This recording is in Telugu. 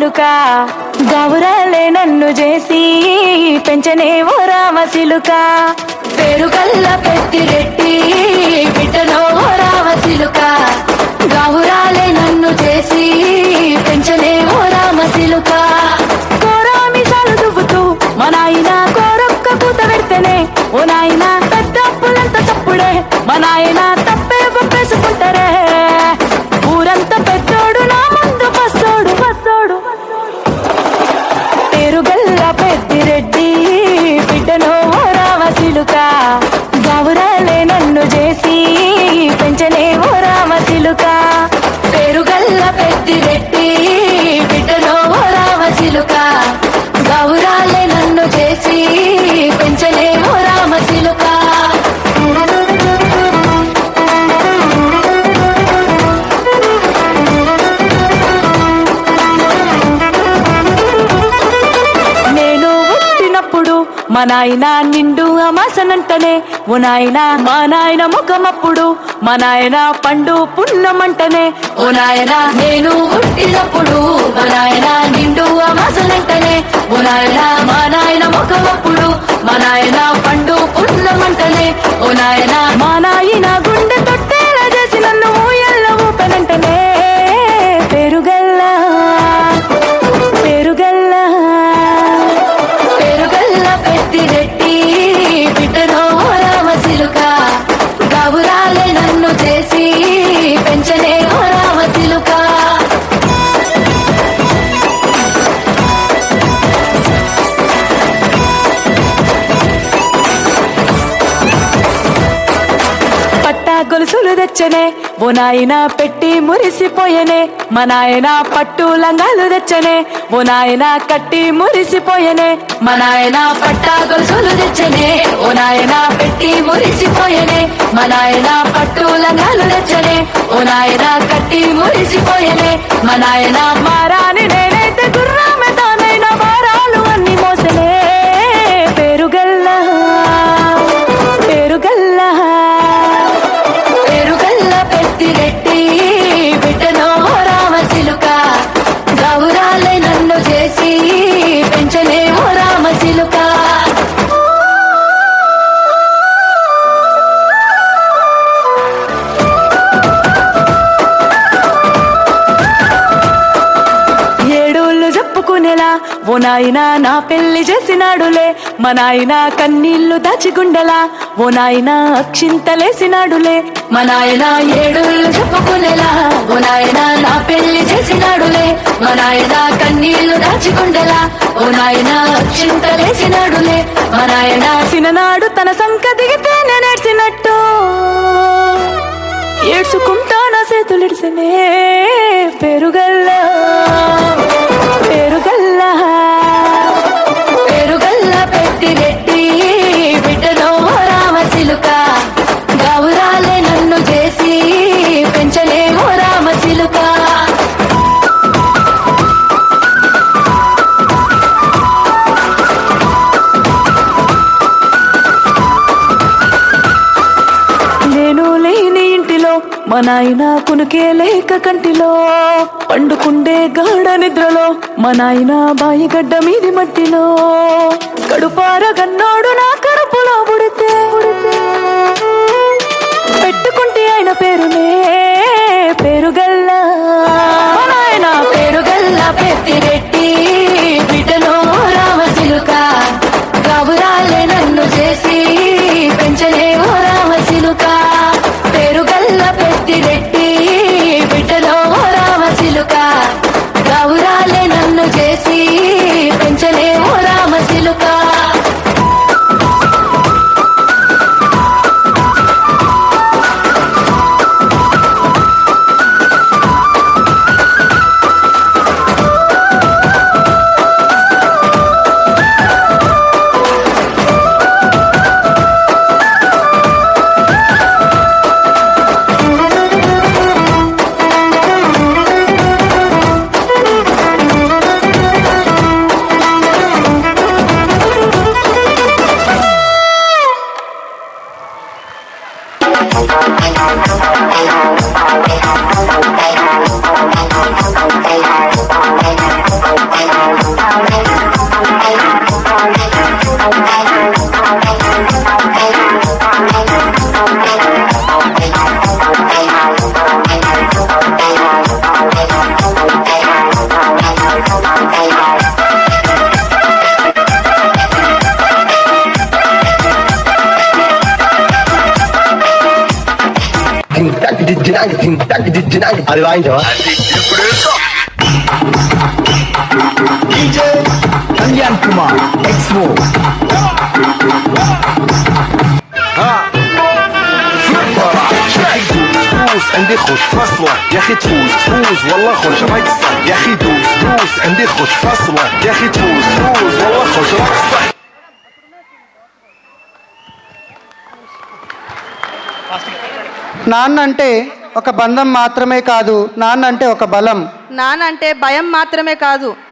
సిలుక గౌరాలే నన్ను చేసి పెంచనే ఓ రామ సిలుక పేరుగల్ల పెద్దిరెడ్డి బిడ్డనో ఓ రామ సిలుక గౌరాలే నన్ను చేసి పెంచనే ఓ రామ సిలుక కోరామిసాలు దువ్వుతూ మా నాయన కోరొక్క కూత పెడితేనే ఓ నాయన పెద్ద అప్పులంత చప్పుడే మా నాయన తప్పే ఒప్పేసుకుంటారే ఊరంతా పెద్దోడు నా ముందు బస్సోడు బస్సోడు పేరుగల్ల పెద్దిరెడ్డి బిడ్డనో ఓ రామ సిలుక గౌరాలే నన్ను చేసి పెంచనే ఓ రామ సిలుక పేరుగల్ల పెద్దిరెడ్డి బిడ్డనో ఓ రామ సిలుక గౌరాలే నన్ను చేసి పెంచనే ఓ రామ సిలుక మా నాయన నిండు అమాసనంటనే ఓ నాయన మా నాయన ముఖమప్పుడు మా నాయన పండు పున్నమంటనే ఓ నాయన నేను పుట్టినప్పుడు మా నాయన నిండు అమాసనంటనే ఓ నాయన మా నాయన ముఖమప్పుడు మా నాయన పండు పున్నమంటనే ఓ నాయన మా నాయన గుండె తొట్టేలా చేసి నన్ను ఊయల్ల ఊపనంటనే పేరుగల్లా పేరుగల్లా పెద్దిరెడ్డి బిడ్డనో ఓ రామ సిలుక గౌరాలే నన్ను చేసి పెంచనే ఓ రామ సిలుక పట్టా గొలుసులు తెచ్చనే ఓ నాయన పెట్టి మురిసిపోయనే మా నాయన పట్టు లంగాలు తెచ్చనే ఓ నాయన కట్టి మురిసిపోయనే మా నాయన పట్టా గొలుసులు తెచ్చనే ఓ నాయన పెట్టి మురిసిపోయనే మా నాయన పట్టు లంగాలు తెచ్చనే ఓ నాయన కట్టి మురిసిపోయనే మా నాయన మారాని నేనైతే గుర్రామె తానైనా వారాలు అన్ని మోసనే పేరుగల్లా పేరుగల్లా పెద్దిరెడ్డి బిడ్డనో ఓ రామ సిలుక గౌరాలే నన్ను చేసి పెంచనే ఓ రామ సిలుక ఏడోళ్ళు చెప్పుకునేలా ఓ నాయన నా పెళ్లి చేసినాడులే మా నాయన కన్నీళ్లు దాచిగుండెలా ఓ నాయన అక్షింతలేసినాడులే మా నాయన ఏడోళ్ళు చెప్పుకునేలా ఓ నాయన నా పెళ్లి చేసినాడులే మా నాయన కన్నీళ్లు దాచిగుండెలా ఓ నాయన అక్షింతలేసినాడులే మా నాయన చిన్ననాడు తన సంక దిగితే నేనేడ్చినట్టు ఏడ్చుకుంటా నా చేతులిడిసనే పేరుగల్లా పేరుగల్లా పేరుగల్ల పెద్దిరెడ్డి బిడ్డనో ఓ రామ సిలుక గౌరాలే నన్ను చేసి పెంచలే ఓ రామ సిలుక నేను లేని ఇంటిలో మా నాయన కునుకే లేక కంటిలో పండుకుండే గాఢ నిద్రలో మా నాయన బాయిగడ్డ మీది మట్టిలో కడుపార గన్నోడు నా కడుపులో పుడితే పెట్టుకుంటే ఆయన పేరునే పేరుగల్లా మా నాయన పేరుగల్లా పెద్దిరెడ్డి బిడ్డనో ఓ రామ సిలుక గౌరాలే నన్ను చేసి పెంచలే ఓ రామ సిలుక పేరుగల్ల పెద్దిరెడ్డి బిడ్డనో ఓ రామ సిలుక గౌరాలే నన్ను చేసి పెంచలే ఓ రామ సిలుక అది వాయించవా కళ్యాణ్ కుమార్ ఎక్స్మో دوس عندي خوش فاصلة يا اخي تفوز والله خوش رقصة يا اخي دوس عندي خوش فاصلة يا اخي تفوز والله خوش رقصة నాన్న అంటే ఒక బంధం మాత్రమే కాదు, నాన్న అంటే ఒక బలం. నాన్న అంటే భయం మాత్రమే కాదు,